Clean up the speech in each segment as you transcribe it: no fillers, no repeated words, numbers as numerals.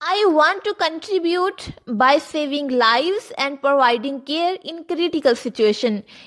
I want to contribute by saving lives and providing care in critical situation।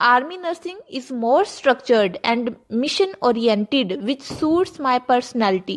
Army nursing is more structured and mission oriented which suits my personality।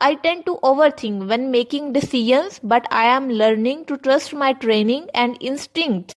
I tend to overthink when making decisions, but I am learning to trust my training and instinct.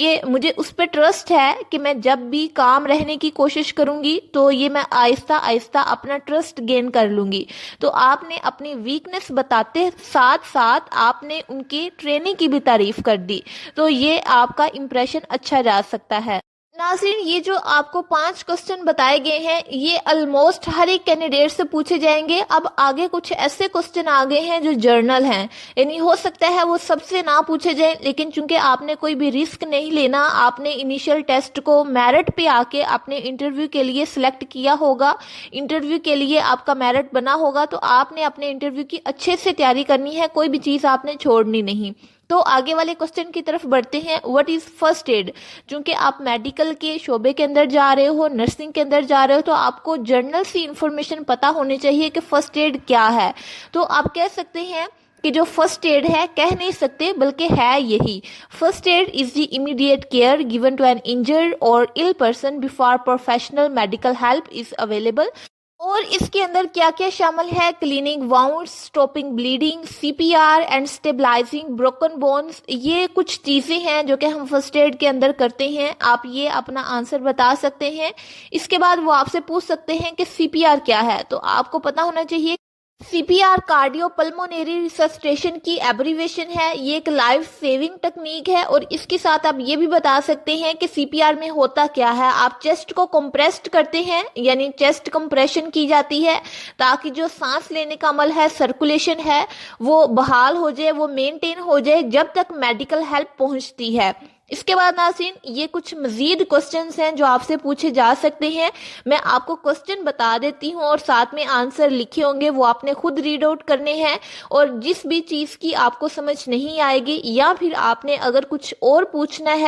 کہ مجھے اس پہ trust ہے کہ میں جب بھی کام رہنے کی کوشش کروں گی تو یہ میں آہستہ آہستہ اپنا ٹرسٹ گین کر لوں گی. تو آپ نے اپنی ویکنس بتاتے ساتھ ساتھ آپ نے ان کی ٹریننگ کی بھی تعریف کر دی, تو یہ آپ کا امپریشن اچھا جا سکتا ہے. ناظرین, یہ جو آپ کو 5 کوسچن بتائے گئے ہیں یہ آلموسٹ ہر ایک کینڈیڈیٹ سے پوچھے جائیں گے. اب آگے کچھ ایسے کوسچن آ گئے ہیں جو جرنل ہیں, یعنی ہو سکتا ہے وہ سب سے نہ پوچھے جائیں, لیکن چونکہ آپ نے کوئی بھی رسک نہیں لینا, آپ نے انیشیل ٹیسٹ کو میرٹ پہ آ کے اپنے انٹرویو کے لیے سلیکٹ کیا ہوگا, انٹرویو کے لیے آپ کا میرٹ بنا ہوگا, تو آپ نے اپنے انٹرویو کی اچھے سے تیاری کرنی ہے, کوئی بھی چیز آپ نے چھوڑنی نہیں. تو آگے والے کوسچن کی طرف بڑھتے ہیں. What is first aid? چونکہ آپ میڈیکل کے شعبے کے اندر جا رہے ہو, نرسنگ کے اندر جا رہے ہو, تو آپ کو جرنل سی انفارمیشن پتا ہونی چاہیے کہ فرسٹ ایڈ کیا ہے. تو آپ کہہ سکتے ہیں کہ جو فرسٹ ایڈ ہے, کہہ نہیں سکتے بلکہ ہے یہی. First aid is the immediate care given to an injured اور ill person before professional medical help is available. اور اس کے اندر کیا کیا شامل ہے؟ Cleaning wounds, stopping bleeding, CPR and stabilising broken bones. یہ کچھ چیزیں ہیں جو کہ ہم فرسٹ ایڈ کے اندر کرتے ہیں. آپ یہ اپنا آنسر بتا سکتے ہیں. اس کے بعد وہ آپ سے پوچھ سکتے ہیں کہ CPR کیا ہے, تو آپ کو پتا ہونا چاہیے CPR کارڈیو پلمونری ریسسٹیشن کی ایبریویشن ہے. یہ ایک لائف سیونگ ٹیکنیک ہے, اور اس کے ساتھ آپ یہ بھی بتا سکتے ہیں کہ CPR میں ہوتا کیا ہے. آپ چیسٹ کو کمپریسڈ کرتے ہیں, یعنی چیسٹ کمپریشن کی جاتی ہے تاکہ جو سانس لینے کا عمل ہے, سرکولیشن ہے, وہ بحال ہو جائے, وہ مینٹین ہو جائے جب تک میڈیکل ہیلپ پہنچتی ہے. اس کے بعد ناظرین, یہ کچھ مزید کوسچنز ہیں جو آپ سے پوچھے جا سکتے ہیں. میں آپ کو کوسچن بتا دیتی ہوں اور ساتھ میں آنسر لکھے ہوں گے, وہ آپ نے خود ریڈ آؤٹ کرنے ہیں. اور جس بھی چیز کی آپ کو سمجھ نہیں آئے گی, یا پھر آپ نے اگر کچھ اور پوچھنا ہے,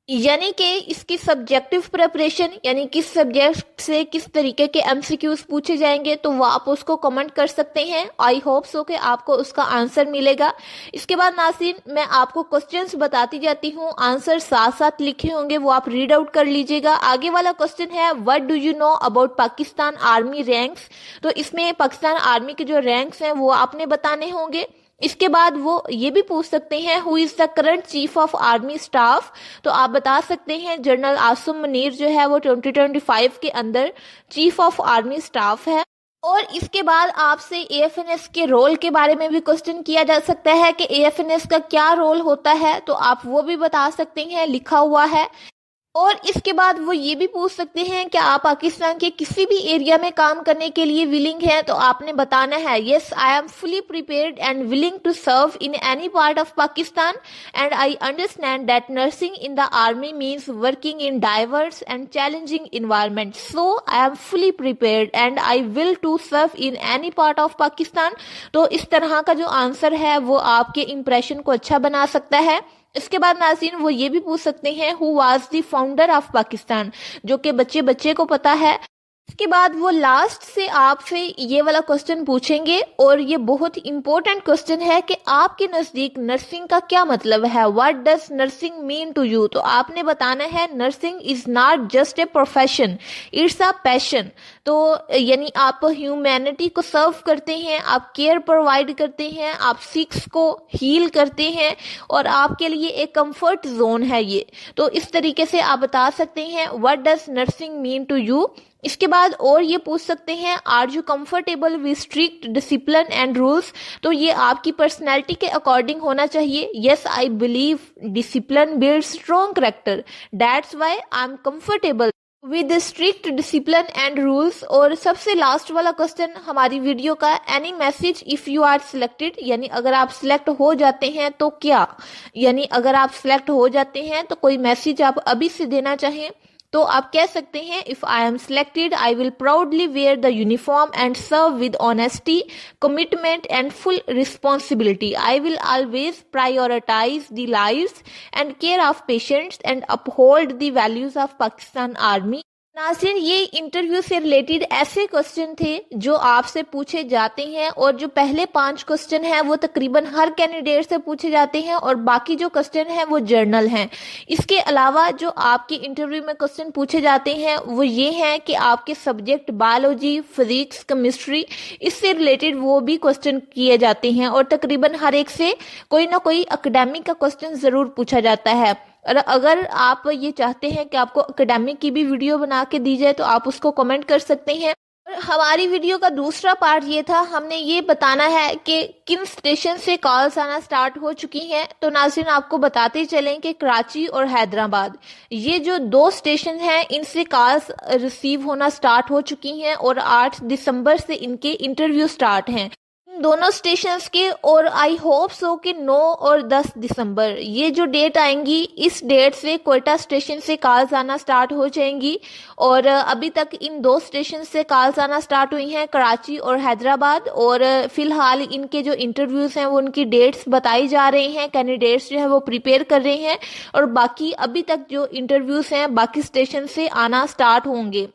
یعنی کہ اس کی سبجیکٹو پریپریشن, یعنی کس سبجیکٹ سے کس طریقے کے MCQs پوچھے جائیں گے, تو وہ آپ اس کو کمنٹ کر سکتے ہیں. آئی ہوپ سو کہ آپ کو اس کا آنسر ملے گا. اس کے بعد ناظرین, میں آپ کو کوسچنز بتاتی جاتی ہوں, آنسر ساتھ ساتھ لکھے ہوں گے, وہ آپ ریڈ آؤٹ کر لیجیے گا. آگے والا کوسچن ہے, what do you know about Pakistan army ranks? تو اس میں پاکستان آرمی کے جو رینکس ہیں وہ آپ نے بتانے ہوں گے. اس کے بعد وہ یہ بھی پوچھ سکتے ہیں, who is the current chief of army staff? تو آپ بتا سکتے ہیں جنرل عاصم منیر جو ہے وہ 2025 کے اندر چیف آف آرمی اسٹاف ہے. اور اس کے بعد آپ سے AFNS کے رول کے بارے میں بھی کوسچن کیا جا سکتا ہے کہ AFNS کا کیا رول ہوتا ہے, تو آپ وہ بھی بتا سکتے ہیں, لکھا ہوا ہے. اور اس کے بعد وہ یہ بھی پوچھ سکتے ہیں کہ آپ پاکستان کے کسی بھی ایریا میں کام کرنے کے لیے ولنگ ہیں, تو آپ نے بتانا ہے, yes I am fully prepared and willing to serve in any part of Pakistan and I understand that nursing in the army means working in diverse and challenging environment, so I am fully prepared and I will to serve in any part of Pakistan. تو اس طرح کا جو answer ہے وہ آپ کے impression کو اچھا بنا سکتا ہے. اس کے بعد ناظرین, وہ یہ بھی پوچھ سکتے ہیں, who was the founder of Pakistan? جو کہ بچے کو پتا ہے. اس کے بعد وہ لاسٹ سے آپ سے یہ والا کوسچن پوچھیں گے, اور یہ بہت امپورٹنٹ کوسچن ہے کہ آپ کے نزدیک نرسنگ کا کیا مطلب ہے, what does nursing mean to you? تو آپ نے بتانا ہے, nursing is not just a profession, it's a passion. تو یعنی آپ ہیومینٹی کو سرو کرتے ہیں, آپ کیئر پرووائڈ کرتے ہیں, آپ سکس کو ہیل کرتے ہیں, اور آپ کے لیے ایک کمفرٹ زون ہے یہ. تو اس طریقے سے آپ بتا سکتے ہیں, what does nursing mean to you. اس کے بعد اور یہ پوچھ سکتے ہیں, are you comfortable with strict discipline and rules? تو یہ آپ کی پرسنالٹی کے اکارڈنگ ہونا چاہیے. Yes I believe discipline build strong character, that's why I am comfortable with strict discipline and rules. اور سب سے لاسٹ والا کوسچن ہماری ویڈیو کا, any message if you are selected? یعنی اگر آپ سلیکٹ ہو جاتے ہیں تو کیا, یعنی اگر آپ سلیکٹ ہو جاتے ہیں تو کوئی میسج آپ ابھی سے دینا چاہیں, تو آپ کہہ سکتے ہیں, if I am selected, I will proudly wear the uniform and serve with honesty, commitment and full responsibility. I will always prioritize the lives and care of patients and uphold the values of Pakistan Army. ناظرین, یہ interview سے related ایسے question تھے جو آپ سے پوچھے جاتے ہیں, اور جو پہلے 5 کوسچن ہیں وہ تقریباً ہر کینڈیڈیٹ سے پوچھے جاتے ہیں, اور باقی جو کوسچن ہیں وہ جرنل ہیں. اس کے علاوہ جو آپ کے انٹرویو میں کوسچن پوچھے جاتے ہیں وہ یہ ہیں کہ آپ کے سبجیکٹ بایولوجی, فزکس, کیمسٹری, اس سے ریلیٹڈ وہ بھی کوسچن کیے جاتے ہیں, اور تقریباً ہر ایک سے کوئی نہ کوئی اکیڈیمک کا کوسچن ضرور پوچھا جاتا ہے. اور اگر آپ یہ چاہتے ہیں کہ آپ کو اکیڈمک کی بھی ویڈیو بنا کے دی جائے تو آپ اس کو کمنٹ کر سکتے ہیں۔ اور ہماری ویڈیو کا دوسرا پارٹ یہ تھا، ہم نے یہ بتانا ہے کہ کن اسٹیشن سے کالز آنا سٹارٹ ہو چکی ہیں۔ تو ناظرین آپ کو بتاتے چلیں کہ کراچی اور حیدرآباد یہ جو 2 اسٹیشن ہیں ان سے کالز ریسیو ہونا سٹارٹ ہو چکی ہیں اور 8 دسمبر سے ان کے انٹرویو سٹارٹ ہیں دونوں اسٹیشنز کے۔ اور آئی ہوپ سو کہ 9 اور 10 دسمبر یہ جو ڈیٹ آئیں گی، اس ڈیٹ سے کوئٹہ اسٹیشن سے کالز آنا سٹارٹ ہو جائیں گی۔ اور ابھی تک ان 2 اسٹیشن سے کالز آنا سٹارٹ ہوئی ہیں، کراچی اور حیدرآباد، اور فی الحال ان کے جو انٹرویوز ہیں وہ ان کی ڈیٹس بتائی جا رہے ہیں، کینڈیڈیٹس جو ہیں وہ پریپیئر کر رہے ہیں، اور باقی ابھی تک جو انٹرویوز ہیں باقی اسٹیشن سے آنا سٹارٹ ہوں گے۔